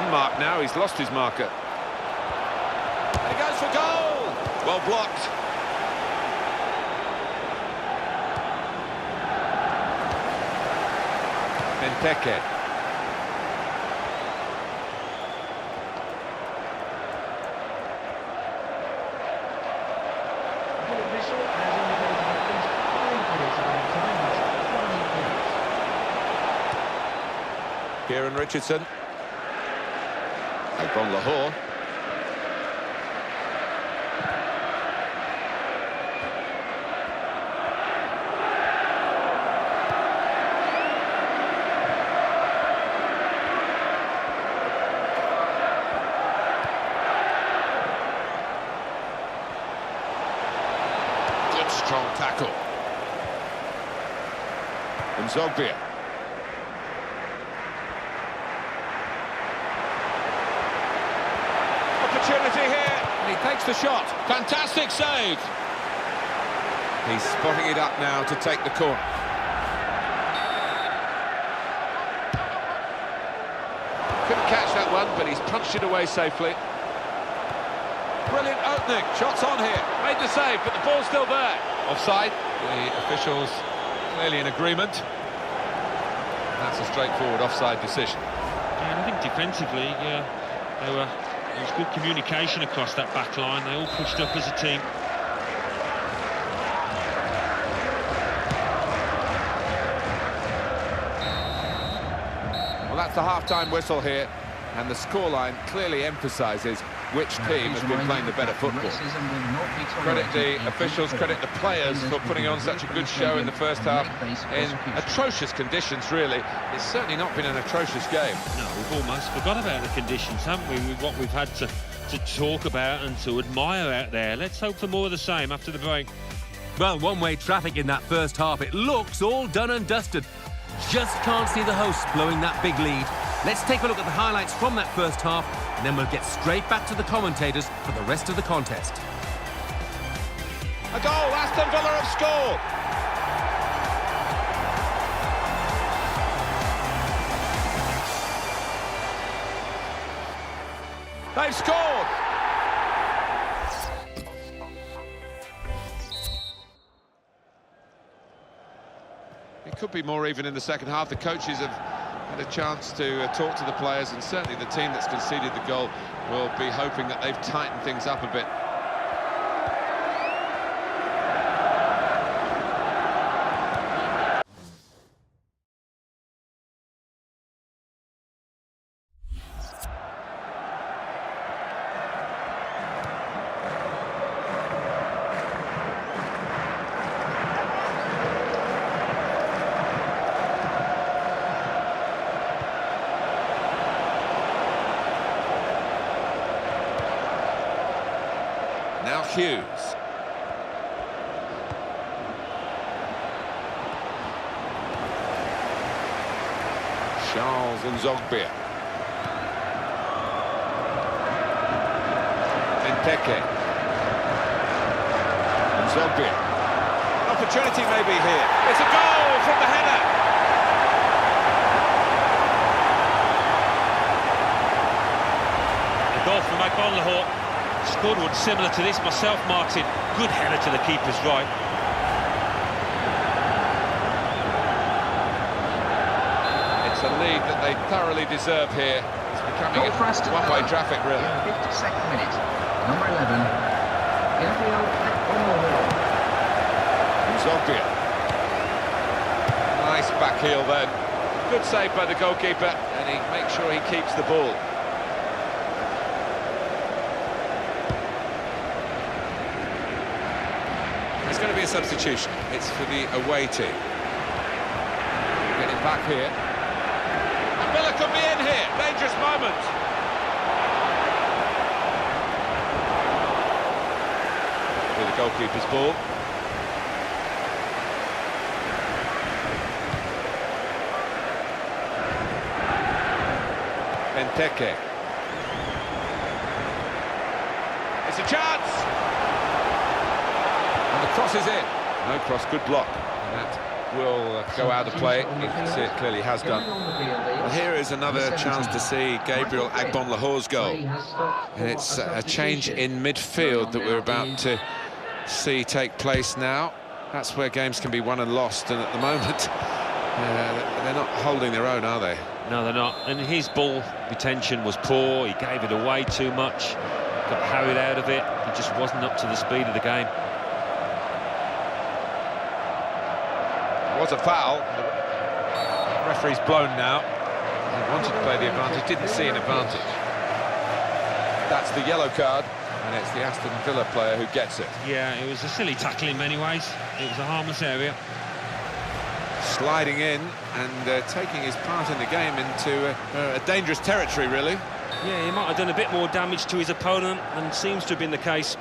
unmarked now, he's lost his marker. And he goes for goal! Well blocked. Benteke. Kieran Richardson. Bon Lahore. Good strong tackle. And Zogbia. Opportunity here, and he takes the shot. Fantastic save. He's spotting it up now to take the corner. Couldn't catch that one, but he's punched it away safely. Brilliant opening, shots on here. Made the save, but the ball's still there. Offside, the officials clearly in agreement. That's a straightforward offside decision. And I think defensively, there was good communication across that back line. They all pushed up as a team. Well, that's the half-time whistle here, and the scoreline clearly emphasises which team has been playing the better football. Credit the officials, credit the players for putting on such a good show in the first half in atrocious conditions, really. It's certainly not been an atrocious game. No, we've almost forgot about the conditions, haven't we, with what we've had to talk about and to admire out there. Let's hope for more of the same after the break. Well, one-way traffic in that first half. It looks all done and dusted. Just can't see the hosts blowing that big lead. Let's take a look at the highlights from that first half, and then we'll get straight back to the commentators for the rest of the contest. A goal, Aston Villa have scored. They've scored. It could be more even in the second half. The coaches have had a chance to talk to the players, and certainly the team that's conceded the goal will be hoping that they've tightened things up a bit. Now Hughes. Charles and Zogbia. Benteke. And Zogbia. An opportunity maybe here. It's a goal from the header. A goal from Bon Lahore. Scored one similar to this myself, Martin. Good header to the keeper's right. It's a lead that they thoroughly deserve here. It's becoming one-way traffic, really. 52nd minute. Number 11, Gabriel Zogbia. Nice back heel then. Good save by the goalkeeper, and he makes sure he keeps the ball. It's going to be a substitution. It's for the away team. Getting back here. And Villa could be in here. Dangerous moment. With the goalkeeper's ball. Benteke. It's a chance. And the cross is in. No cross, good block. And that will go out of play. You can see it clearly has done. Well, here is another chance to see Gabriel Agbonlahore's goal. And it's a change in midfield that we're about to see take place now. That's where games can be won and lost, and at the moment they're not holding their own, are they? No, they're not. And his ball retention was poor. He gave it away too much, got harried out of it. He just wasn't up to the speed of the game. It was a foul. The referee's blown now. He wanted to play the advantage, didn't see an advantage. That's the yellow card, and it's the Aston Villa player who gets it. Yeah, it was a silly tackle in many ways. It was a harmless area. Sliding in and taking his part in the game into a dangerous territory, really. Yeah, he might have done a bit more damage to his opponent than seems to have been the case.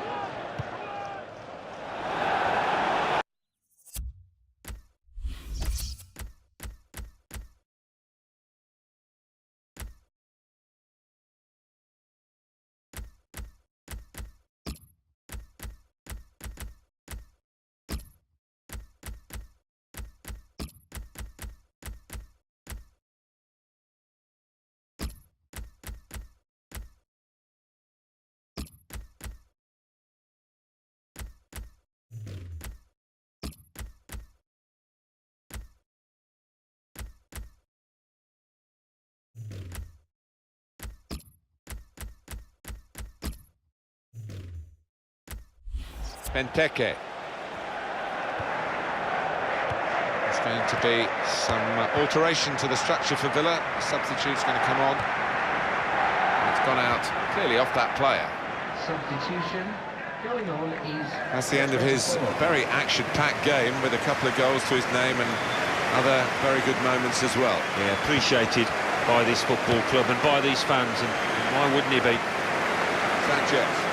Benteke. There's going to be some alteration to the structure for Villa. The substitute's going to come on. And it's gone out clearly off that player. Substitution going on is... That's the end of his very action-packed game, with a couple of goals to his name and other very good moments as well. Yeah, appreciated by this football club and by these fans, and why wouldn't he be? Sanchez.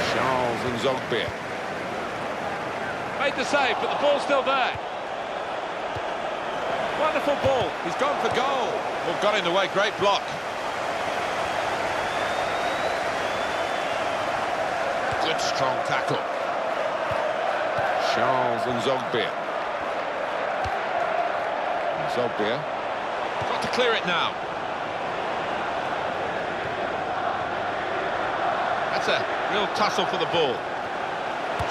Charles and Zogbia. Made the save, but the ball's still there. Wonderful ball. He's gone for goal. Well, got in the way. Great block. Good strong tackle. Charles and Zogbia. Zogbia. Got to clear it now. That's a real tussle for the ball.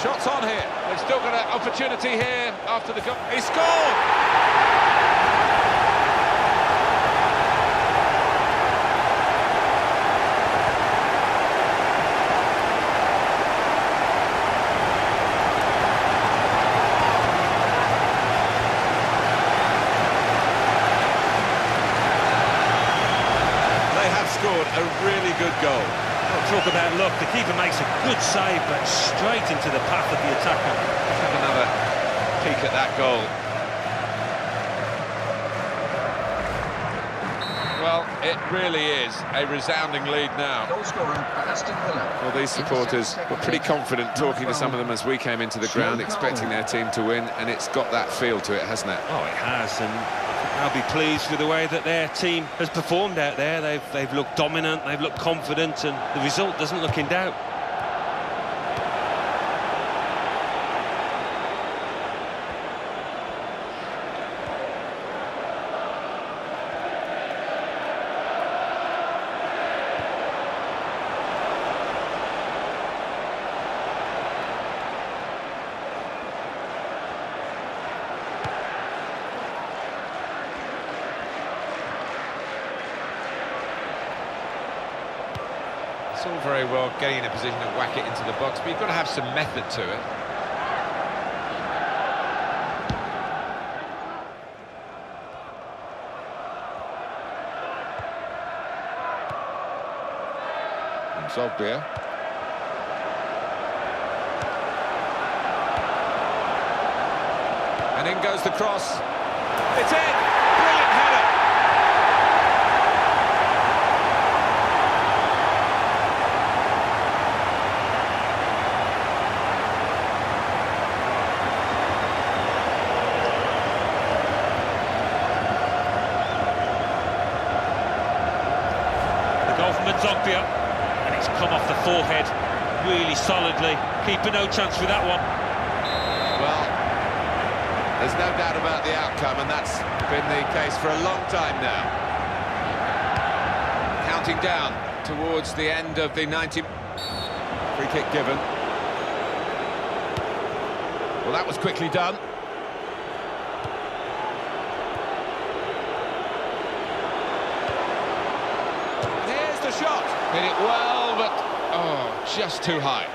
Shots on here. They've still got an opportunity here after the goal. He scored! They have scored a really good goal. Talk about luck. The keeper makes a good save, but straight into the path of the attacker. Let's have another peek at that goal. Well, it really is a resounding lead now. Goal scorer for Aston Villa. Well, these supporters were pretty confident, talking to some of them as we came into the ground, expecting their team to win, and it's got that feel to it, hasn't it? Oh, it has, and I'll be pleased with the way that their team has performed out there. They've looked dominant, they've looked confident, and the result doesn't look in doubt. It's all very well getting in a position to whack it into the box, but you've got to have some method to it. And Zogbia. And in goes the cross. It's in! Brilliant header! Zogbia, and it's come off the forehead really solidly. Keeper no chance with that one. Well, There's no doubt about the outcome, and that's been the case for a long time now. Counting down towards the end of the 90... Free kick given. Well, that was quickly done. And here's the shot. Hit it well, but, oh, just too high.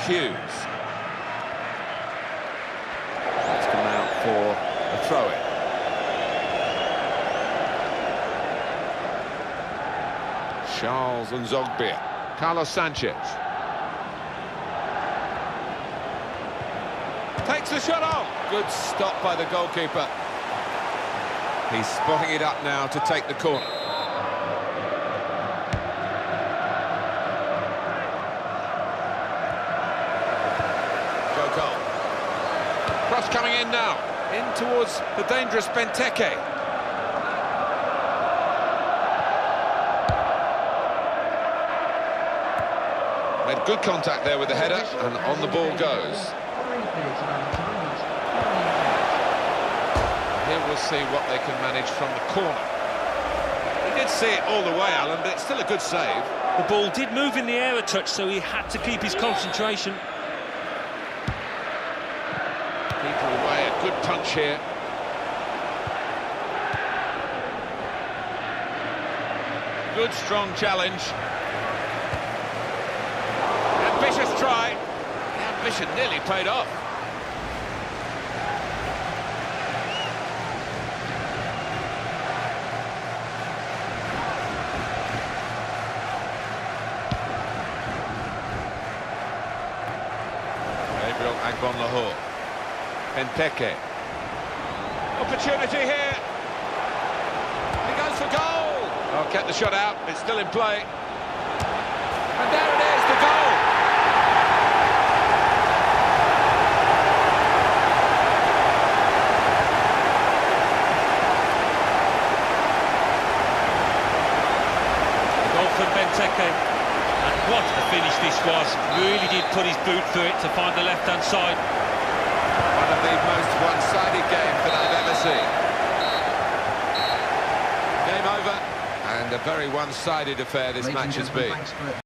Hughes. That's come out for a throw-in. Charles Nzogbia. Carlos Sanchez. Takes the shot off. Good stop by the goalkeeper. He's spotting it up now to take the corner. Cross coming in now, in towards the dangerous Benteke. Made good contact there with the header, and on the ball goes. Here we'll see what they can manage from the corner. He did see it all the way, Alan, but it's still a good save. The ball did move in the air a touch, so he had to keep his concentration. People away, a good punch here. Good strong challenge. Ambitious try. The ambition nearly paid off. Gabriel Agbonlahor. Benteke. Opportunity here. He goes for goal. Oh, kept the shot out. It's still in play. And there it is, the goal. The goal from Benteke. And what a finish this was. Really did put his boot through it to find the left-hand side. One of the most one-sided games that I've ever seen. Game over, and a very one-sided affair this match has been.